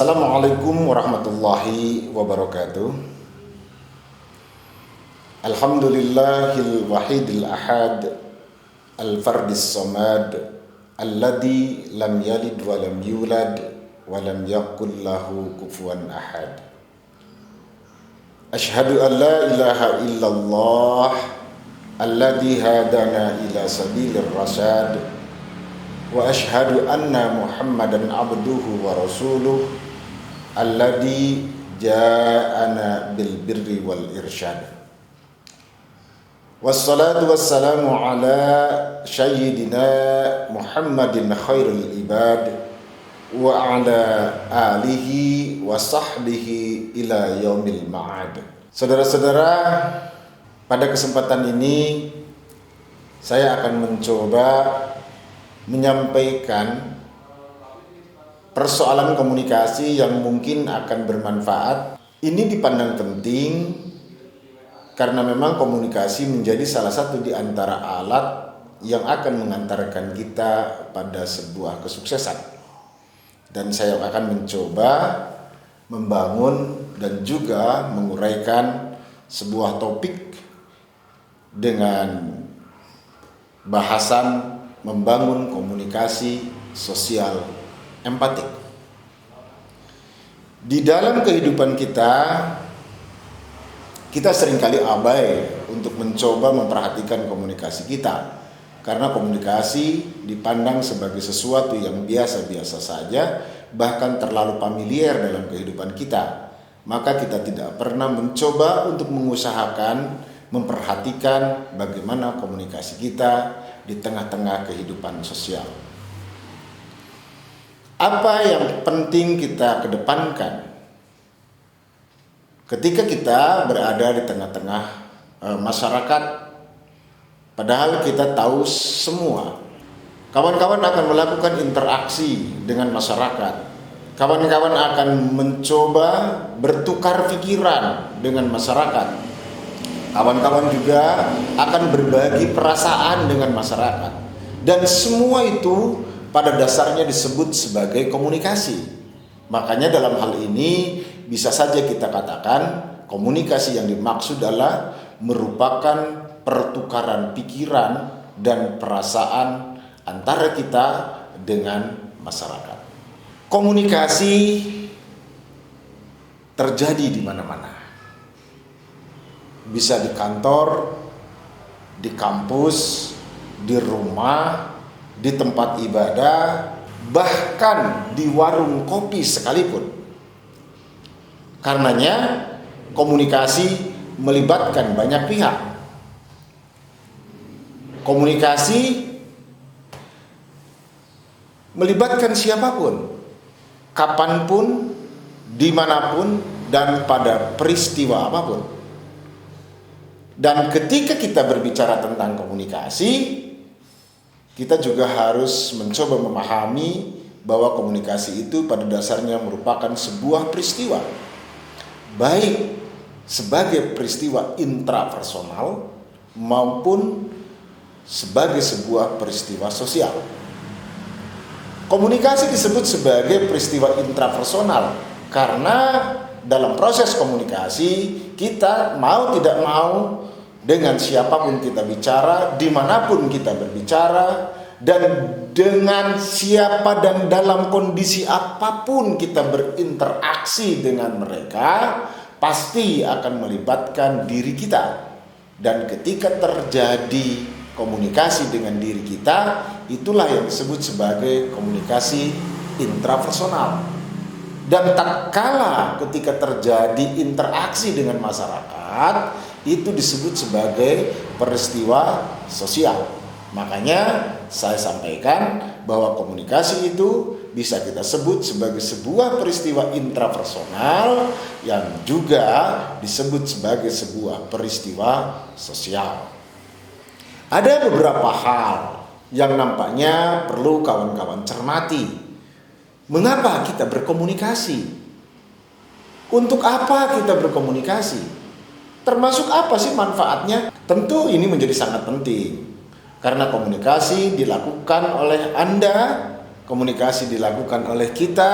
Assalamualaikum warahmatullahi wabarakatuh. Alhamdulillahil wahidil ahad al-fardis samad alladzi lam yalid wa lam yulad wa lam yakul lahu kufuwan ahad. Asyhadu an la ilaha illallah alladzi hadana ila sabilir rasyad wa asyhadu anna Muhammadan abduhu wa rasuluh alladzi ja'ana bil birri wal irsyad. Wassalatu wassalamu ala sayyidina Muhammadin khairul ibad wa ala alihi wa sahbihi ila yaumil ma'ad. Saudara-saudara, pada kesempatan ini saya akan mencoba menyampaikan persoalan komunikasi yang mungkin akan bermanfaat. Ini dipandang penting karena memang komunikasi menjadi salah satu di antara alat yang akan mengantarkan kita pada sebuah kesuksesan. Dan saya akan mencoba membangun dan juga menguraikan sebuah topik dengan bahasan membangun komunikasi sosial empatik. Di dalam kehidupan kita seringkali abai untuk mencoba memperhatikan komunikasi kita, karena komunikasi dipandang sebagai sesuatu yang biasa-biasa saja, bahkan terlalu familiar dalam kehidupan kita. Maka kita tidak pernah mencoba untuk mengusahakan memperhatikan bagaimana komunikasi kita di tengah-tengah kehidupan sosial. Apa yang penting kita kedepankan ketika kita berada di tengah-tengah masyarakat, padahal kita tahu semua kawan-kawan akan melakukan interaksi dengan masyarakat. Kawan-kawan akan mencoba bertukar pikiran dengan masyarakat. Kawan-kawan juga akan berbagi perasaan dengan masyarakat. Dan semua itu pada dasarnya disebut sebagai komunikasi. Makanya dalam hal ini bisa saja kita katakan komunikasi yang dimaksud adalah merupakan pertukaran pikiran dan perasaan antara kita dengan masyarakat. Komunikasi terjadi di mana-mana. Bisa di kantor, di kampus, di rumah, di tempat ibadah, bahkan di warung kopi sekalipun. Karenanya komunikasi melibatkan banyak pihak. Komunikasi melibatkan siapapun, kapanpun, dimanapun, dan pada peristiwa apapun. Dan ketika kita berbicara tentang komunikasi, kita juga harus mencoba memahami bahwa komunikasi itu pada dasarnya merupakan sebuah peristiwa, baik sebagai peristiwa intrapersonal maupun sebagai sebuah peristiwa sosial. Komunikasi disebut sebagai peristiwa intrapersonal karena dalam proses komunikasi kita mau tidak mau dengan siapapun kita bicara, dimanapun kita berbicara, dan dengan siapa dan dalam kondisi apapun kita berinteraksi dengan mereka, pasti akan melibatkan diri kita. Dan ketika terjadi komunikasi dengan diri kita, itulah yang disebut sebagai komunikasi intrapersonal. Dan tak kala ketika terjadi interaksi dengan masyarakat, itu disebut sebagai peristiwa sosial. Makanya saya sampaikan bahwa komunikasi itu bisa kita sebut sebagai sebuah peristiwa intrapersonal yang juga disebut sebagai sebuah peristiwa sosial. Ada beberapa hal yang nampaknya perlu kawan-kawan cermati. Mengapa kita berkomunikasi? Untuk apa kita berkomunikasi? Termasuk apa sih manfaatnya? Tentu ini menjadi sangat penting. Karena komunikasi dilakukan oleh Anda, komunikasi dilakukan oleh kita,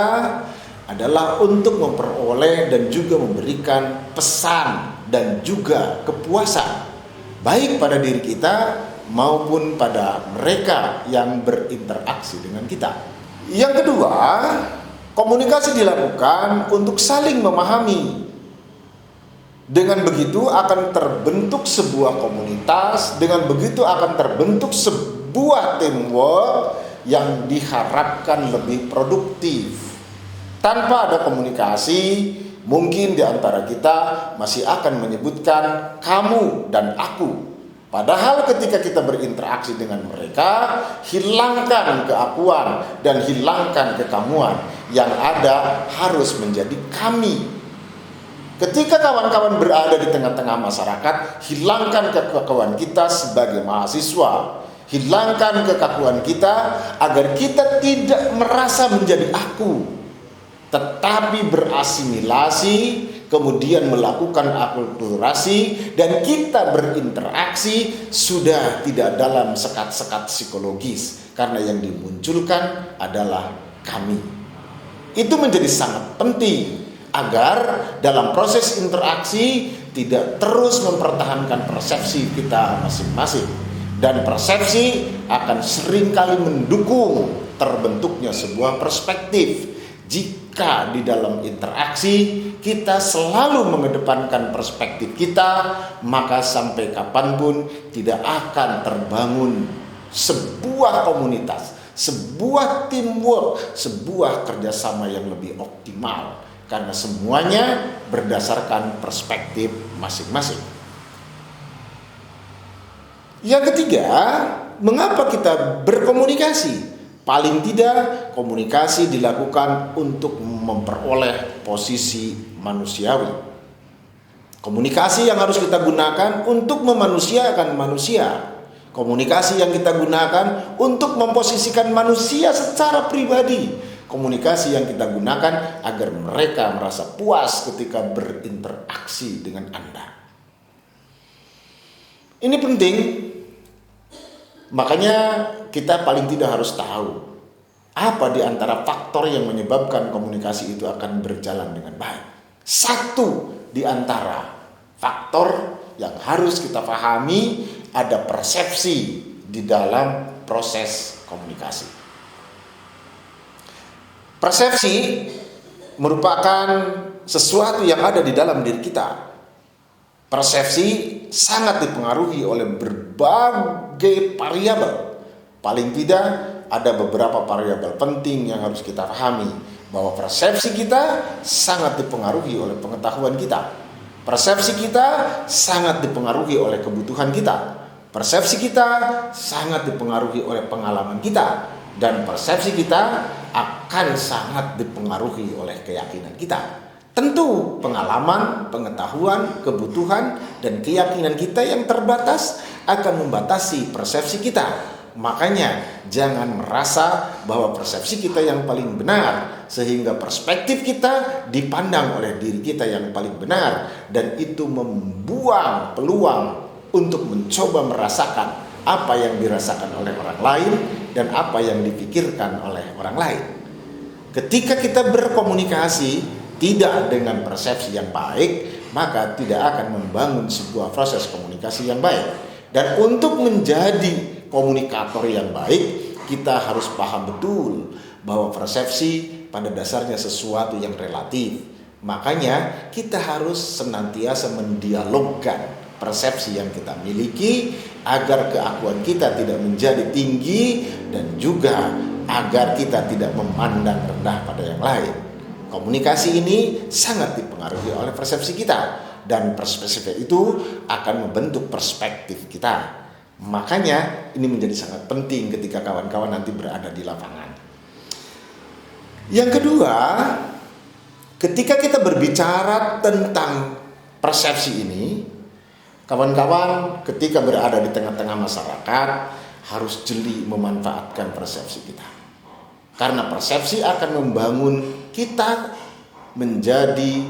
adalah untuk memperoleh dan juga memberikan pesan dan juga kepuasan baik pada diri kita maupun pada mereka yang berinteraksi dengan kita. Yang kedua, komunikasi dilakukan untuk saling memahami. Dengan begitu akan terbentuk sebuah komunitas, dengan begitu akan terbentuk sebuah teamwork yang diharapkan lebih produktif. Tanpa ada komunikasi, mungkin di antara kita masih akan menyebutkan kamu dan aku. Padahal ketika kita berinteraksi dengan mereka, hilangkan keakuan dan hilangkan kekamuan. Yang ada harus menjadi kami. Ketika kawan-kawan berada di tengah-tengah masyarakat, hilangkan kekakuan kita sebagai mahasiswa. Hilangkan kekakuan kita agar kita tidak merasa menjadi aku, tetapi berasimilasi, kemudian melakukan akulturasi, dan kita berinteraksi sudah tidak dalam sekat-sekat psikologis, karena yang dimunculkan adalah kami. Itu menjadi sangat penting agar dalam proses interaksi tidak terus mempertahankan persepsi kita masing-masing, dan persepsi akan seringkali mendukung terbentuknya sebuah perspektif. Jika di dalam interaksi kita selalu mengedepankan perspektif kita, maka sampai kapanpun tidak akan terbangun sebuah komunitas, sebuah teamwork, sebuah kerjasama yang lebih optimal, karena semuanya berdasarkan perspektif masing-masing. Yang ketiga, mengapa kita berkomunikasi? Paling tidak, komunikasi dilakukan untuk memperoleh posisi manusiawi. Komunikasi yang harus kita gunakan untuk memanusiakan manusia. Komunikasi yang kita gunakan untuk memposisikan manusia secara pribadi. Komunikasi yang kita gunakan agar mereka merasa puas ketika berinteraksi dengan Anda. Ini penting. Makanya kita paling tidak harus tahu apa di antara faktor yang menyebabkan komunikasi itu akan berjalan dengan baik. Satu di antara faktor yang harus kita pahami, ada persepsi di dalam proses komunikasi. Persepsi merupakan sesuatu yang ada di dalam diri kita. Persepsi sangat dipengaruhi oleh berbagai variabel. Paling tidak ada beberapa variabel penting yang harus kita pahami, bahwa persepsi kita sangat dipengaruhi oleh pengetahuan kita. Persepsi kita sangat dipengaruhi oleh kebutuhan kita. Persepsi kita sangat dipengaruhi oleh pengalaman kita, dan persepsi kita akan sangat dipengaruhi oleh keyakinan kita. Tentu pengalaman, pengetahuan, kebutuhan, dan keyakinan kita yang terbatas akan membatasi persepsi kita. Makanya jangan merasa bahwa persepsi kita yang paling benar, sehingga perspektif kita dipandang oleh diri kita yang paling benar, dan itu membuang peluang untuk mencoba merasakan apa yang dirasakan oleh orang lain dan apa yang dipikirkan oleh orang lain. Ketika kita berkomunikasi tidak dengan persepsi yang baik, maka tidak akan membangun sebuah proses komunikasi yang baik. Dan untuk menjadi komunikator yang baik, kita harus paham betul bahwa persepsi pada dasarnya sesuatu yang relatif. Makanya kita harus senantiasa mendialogkan persepsi yang kita miliki agar keakuan kita tidak menjadi tinggi, dan juga agar kita tidak memandang rendah pada yang lain. Komunikasi ini sangat dipengaruhi oleh persepsi kita, dan perspektif itu akan membentuk perspektif kita. Makanya ini menjadi sangat penting ketika kawan-kawan nanti berada di lapangan. Yang kedua, ketika kita berbicara tentang persepsi ini, kawan-kawan ketika berada di tengah-tengah masyarakat harus jeli memanfaatkan persepsi kita. Karena persepsi akan membangun kita menjadi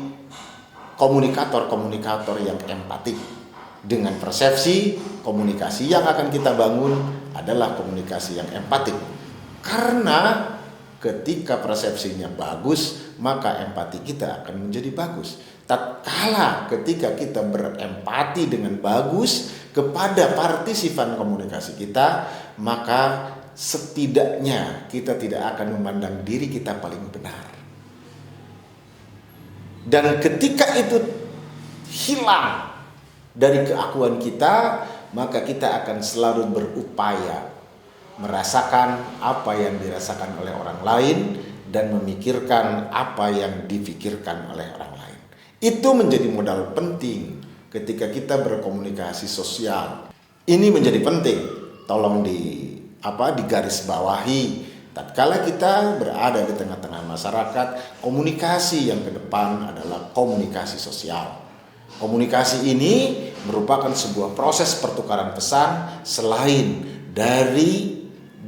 komunikator-komunikator yang empatik. Dengan persepsi, komunikasi yang akan kita bangun adalah komunikasi yang empatik. Karena ketika persepsinya bagus, maka empati kita akan menjadi bagus. Tatkala ketika kita berempati dengan bagus kepada partisipan komunikasi kita, maka setidaknya kita tidak akan memandang diri kita paling benar. Dan ketika itu hilang dari keakuan kita, maka kita akan selalu berupaya merasakan apa yang dirasakan oleh orang lain dan memikirkan apa yang dipikirkan oleh orang lain. Itu menjadi modal penting ketika kita berkomunikasi sosial. Ini menjadi penting. Tolong digaris bawahi. Tatkala kita berada di tengah-tengah masyarakat, komunikasi yang ke depan adalah komunikasi sosial. Komunikasi ini merupakan sebuah proses pertukaran pesan selain dari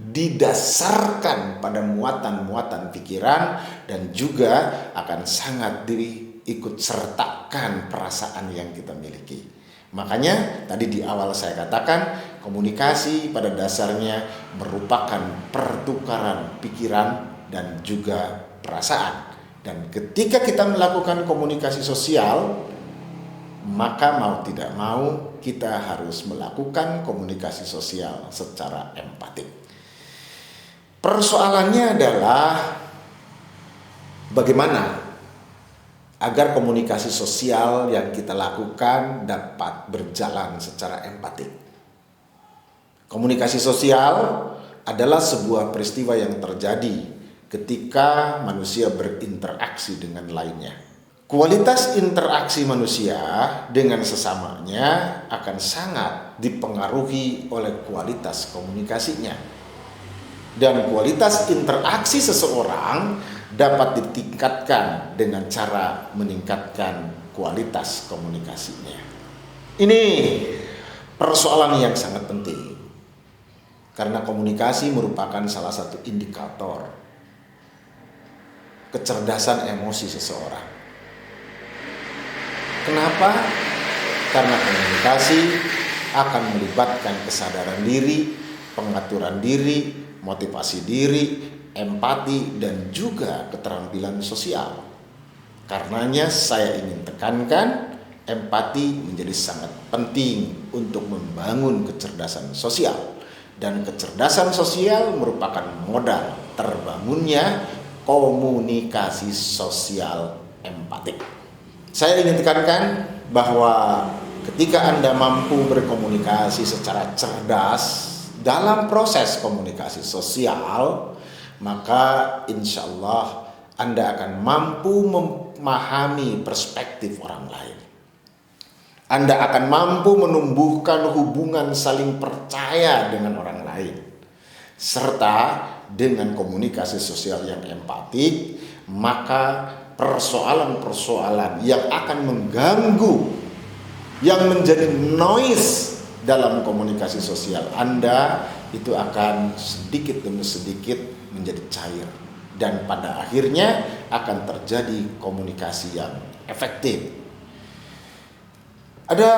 didasarkan pada muatan-muatan pikiran, dan juga akan sangat diikut sertakan perasaan yang kita miliki. Makanya tadi di awal saya katakan, komunikasi pada dasarnya merupakan pertukaran pikiran dan juga perasaan. Dan ketika kita melakukan komunikasi sosial, maka mau tidak mau kita harus melakukan komunikasi sosial secara empatik. Persoalannya adalah bagaimana agar komunikasi sosial yang kita lakukan dapat berjalan secara empatik. Komunikasi sosial adalah sebuah peristiwa yang terjadi ketika manusia berinteraksi dengan lainnya. Kualitas interaksi manusia dengan sesamanya akan sangat dipengaruhi oleh kualitas komunikasinya. Dan kualitas interaksi seseorang dapat ditingkatkan dengan cara meningkatkan kualitas komunikasinya. Ini persoalan yang sangat penting, karena komunikasi merupakan salah satu indikator kecerdasan emosi seseorang. Kenapa? Karena komunikasi akan melibatkan kesadaran diri, pengaturan diri, motivasi diri, empati, dan juga keterampilan sosial. Karenanya saya ingin tekankan, empati menjadi sangat penting untuk membangun kecerdasan sosial. Dan kecerdasan sosial merupakan modal terbangunnya komunikasi sosial empatik. Saya ingin tekankan bahwa ketika Anda mampu berkomunikasi secara cerdas dalam proses komunikasi sosial, maka insya Allah Anda akan mampu memahami perspektif orang lain. Anda akan mampu menumbuhkan hubungan saling percaya dengan orang lain. Serta dengan komunikasi sosial yang empatik, maka persoalan-persoalan yang akan mengganggu, yang menjadi noise dalam komunikasi sosial Anda, itu akan sedikit demi sedikit menjadi cair, dan pada akhirnya akan terjadi komunikasi yang efektif. Ada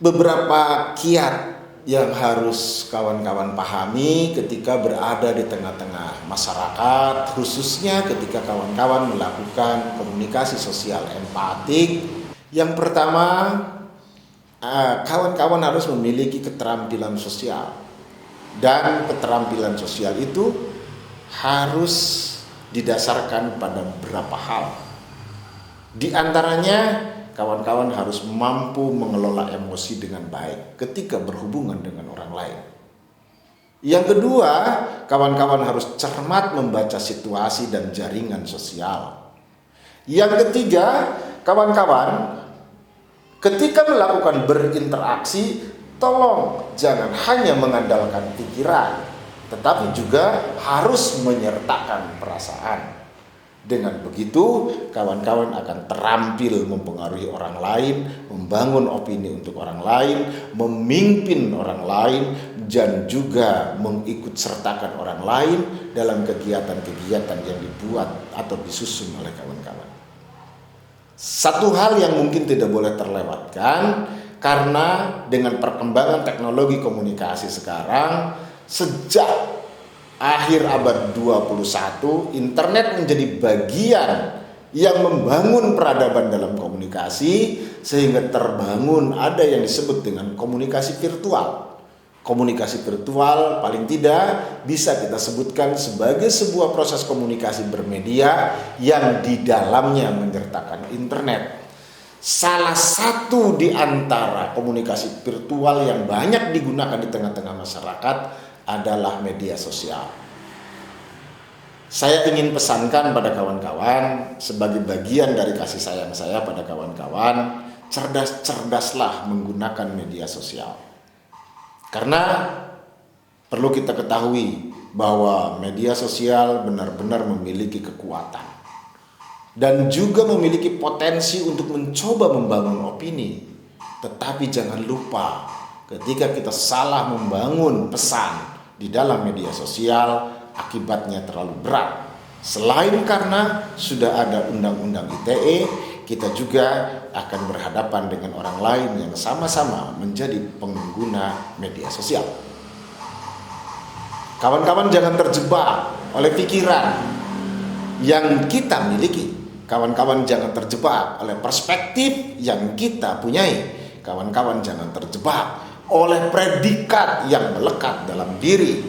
beberapa kiat yang harus kawan-kawan pahami ketika berada di tengah-tengah masyarakat, khususnya ketika kawan-kawan melakukan komunikasi sosial empatik. Yang pertama, kawan-kawan harus memiliki keterampilan sosial, dan keterampilan sosial itu harus didasarkan pada beberapa hal. Di antaranya, kawan-kawan harus mampu mengelola emosi dengan baik ketika berhubungan dengan orang lain. Yang kedua, kawan-kawan harus cermat membaca situasi dan jaringan sosial. Yang ketiga, kawan-kawan ketika melakukan berinteraksi, tolong jangan hanya mengandalkan pikiran, tetapi juga harus menyertakan perasaan. Dengan begitu, kawan-kawan akan terampil mempengaruhi orang lain, membangun opini untuk orang lain, memimpin orang lain, dan juga mengikut sertakan orang lain dalam kegiatan-kegiatan yang dibuat atau disusun oleh kawan-kawan. Satu hal yang mungkin tidak boleh terlewatkan, karena dengan perkembangan teknologi komunikasi sekarang, sejak akhir abad 21, internet menjadi bagian yang membangun peradaban dalam komunikasi, sehingga terbangun ada yang disebut dengan komunikasi virtual. Komunikasi virtual paling tidak bisa kita sebutkan sebagai sebuah proses komunikasi bermedia yang di dalamnya menyertakan internet. Salah satu di antara komunikasi virtual yang banyak digunakan di tengah-tengah masyarakat adalah media sosial. Saya ingin pesankan pada kawan-kawan, sebagai bagian dari kasih sayang saya pada kawan-kawan, cerdas-cerdaslah menggunakan media sosial. Karena perlu kita ketahui bahwa media sosial benar-benar memiliki kekuatan dan juga memiliki potensi untuk mencoba membangun opini. Tetapi jangan lupa, ketika kita salah membangun pesan di dalam media sosial, akibatnya terlalu berat. Selain karena sudah ada undang-undang ITE, kita juga akan berhadapan dengan orang lain yang sama-sama menjadi pengguna media sosial. Kawan-kawan jangan terjebak oleh pikiran yang kita miliki. Kawan-kawan jangan terjebak oleh perspektif yang kita punyai. Kawan-kawan jangan terjebak oleh predikat yang melekat dalam diri.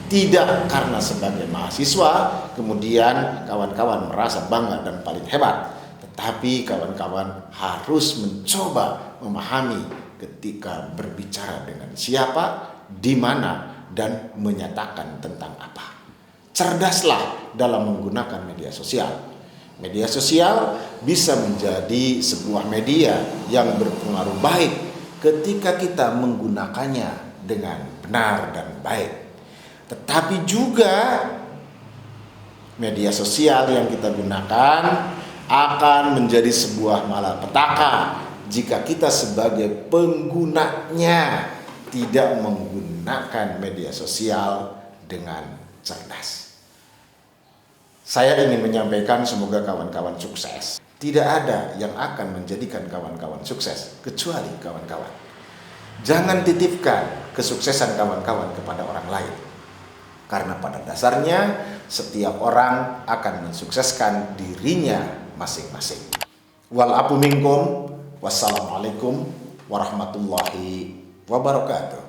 Tidak karena sebagai mahasiswa kemudian kawan-kawan merasa bangga dan paling hebat, tetapi kawan-kawan harus mencoba memahami ketika berbicara dengan siapa, di mana, dan menyatakan tentang apa. Cerdaslah dalam menggunakan media sosial. Media sosial bisa menjadi sebuah media yang berpengaruh baik ketika kita menggunakannya dengan benar dan baik. Tetapi juga media sosial yang kita gunakan akan menjadi sebuah malapetaka jika kita sebagai penggunanya tidak menggunakan media sosial dengan cerdas. Saya ingin menyampaikan semoga kawan-kawan sukses. Tidak ada yang akan menjadikan kawan-kawan sukses kecuali kawan-kawan. Jangan titipkan kesuksesan kawan-kawan kepada orang lain. Karena pada dasarnya setiap orang akan mensukseskan dirinya masing-masing. Wal afu minkum, wassalamualaikum warahmatullahi wabarakatuh.